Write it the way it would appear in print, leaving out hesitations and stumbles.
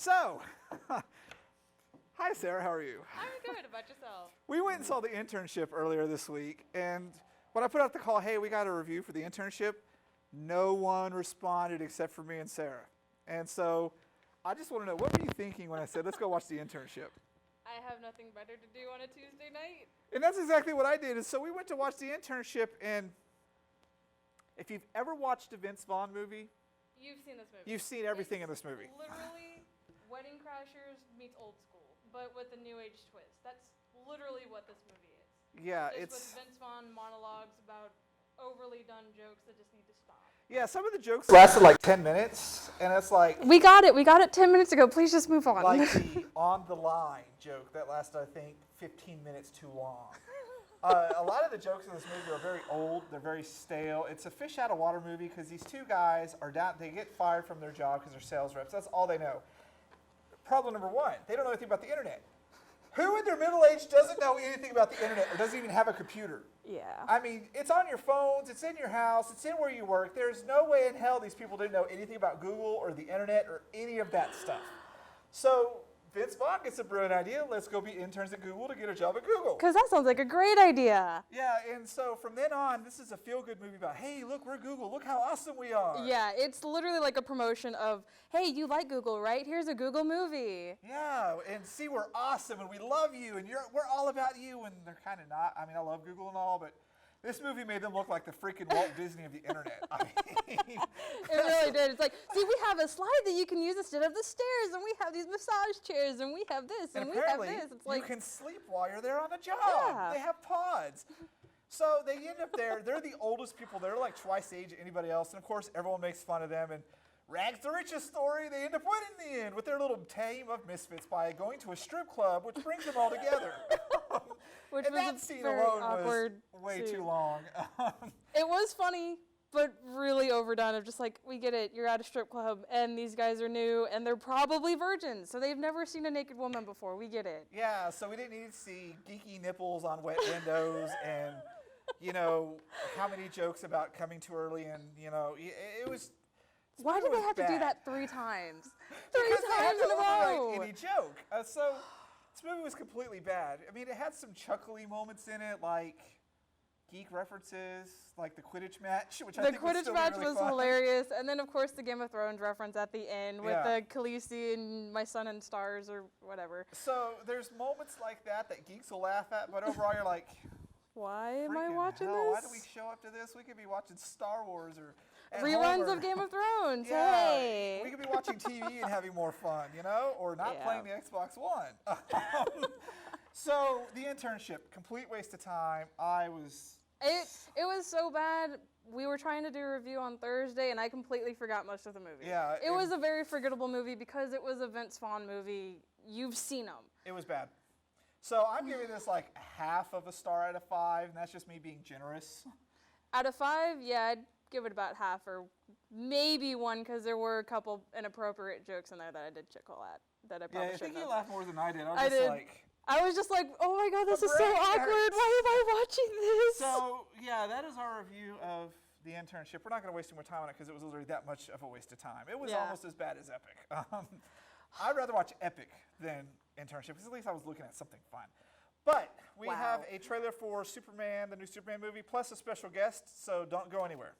So, hi Sarah, how are you? I'm good. About yourself? We went and saw the internship earlier this week, and when I put out the call, hey, we got a review for the internship, no one responded except for me and Sarah. And so, I just want to know, what were you thinking when I said, let's go watch the internship? I have nothing better to do on a Tuesday night. And that's exactly what I did. And so we went to watch the internship, and if you've ever watched a Vince Vaughn movie, You've seen this movie. you've seen everything in this movie. Literally, Wedding Crashers meets Old School, but with a new age twist. That's literally what this movie is. Yeah, Just it's with Vince Vaughn monologues about overly done jokes that just need to stop. yeah. Some of the jokes lasted like 10 minutes, and it's like We got it 10 minutes ago. Please just move on. like the on the line joke that lasted, I think, 15 minutes too long. A lot of the jokes in this movie are very old. They're very stale. It's a fish out of water movie because these two guys are down. They get fired from their job because they're sales reps. That's all they know. Problem number one: they don't know anything about the internet. Who in their middle age doesn't know anything about the internet or doesn't even have a computer? Yeah. I mean, it's on your phones, it's in your house, it's in where you work. There's no way in hell these people didn't know anything about Google or the internet or any of that stuff. So Vince Vaughn gets a brilliant idea. Let's go be interns at Google to get a job at Google. Because that sounds like a great idea. Yeah, and so from then on, this is a feel-good movie about, hey, look, we're Google. Look how awesome we are. Yeah, it's literally like a promotion of, hey, you like Google, right? Here's a Google movie. Yeah, and see, we're awesome, and we love you, and we're all about you, and they're kind of not. I mean, I love Google and all, but this movie made them look like the freaking Walt Disney of the internet. I mean, It really did. It's like, see, we have a slide that you can use instead of the stairs, and we have these massage chairs, and we have this, and we have apparently, this. It's like, you can sleep while you're there on the job. Yeah. They have pods. So they end up there. They're the oldest people. They're like twice the age of anybody else. And of course, everyone makes fun of them. And rags to riches story, they end up winning in the end with their little team of misfits by going to a strip club, which brings them all together. which And was that a scene very alone awkward was way scene. too long. It was funny, but really overdone. Of just like, we get it. You're at a strip club, and these guys are new, and they're probably virgins, so they've never seen a naked woman before. We get it. Yeah, so we didn't need to see geeky nipples on wet windows and, you know, how many jokes about coming too early, and, you know, it was. Why did was they have to do bad. that 3 times? Because they had times to in a row. eliminate any joke. So this movie was completely bad. I mean, it had some chuckly moments in it, like geek references, like the Quidditch match, which I The think was Quidditch still match really was fun. hilarious, and then of course the Game of Thrones reference at the end with Yeah. the Khaleesi and my son and stars or whatever. So there's moments like that geeks will laugh at, but overall you're like, Why am I freaking watching hell, this? why do we show up to this? We could be watching Star Wars or at Reruns home or- of Game of Thrones. Yeah, Hey. we could be watching TV and having more fun, you know, or not Yeah. playing the Xbox One. So the internship, complete waste of time. It was so bad. We were trying to do a review on Thursday, and I completely forgot most of the movie. Yeah, It was a very forgettable movie because it was a Vince Vaughn movie. You've seen them. It was bad. So I'm giving this like half of a star out of 5, and that's just me being generous. Out of 5, yeah, I'd give it about half or maybe 1 because there were a couple inappropriate jokes in there that I did chuckle at that I probably Yeah, I think shouldn't you have. laughed more than I did. I was I just did. like. I was just like, oh my god, this My is so brain awkward. hurts. Why am I watching this? So yeah, that is our review of the internship. We're not going to waste any more time on it because it was literally that much of a waste of time. It was Yeah. almost as bad as Epic. I'd rather watch Epic than internship because at least I was looking at something fun. But we Wow. have a trailer for Superman, the new Superman movie, plus a special guest. So don't go anywhere.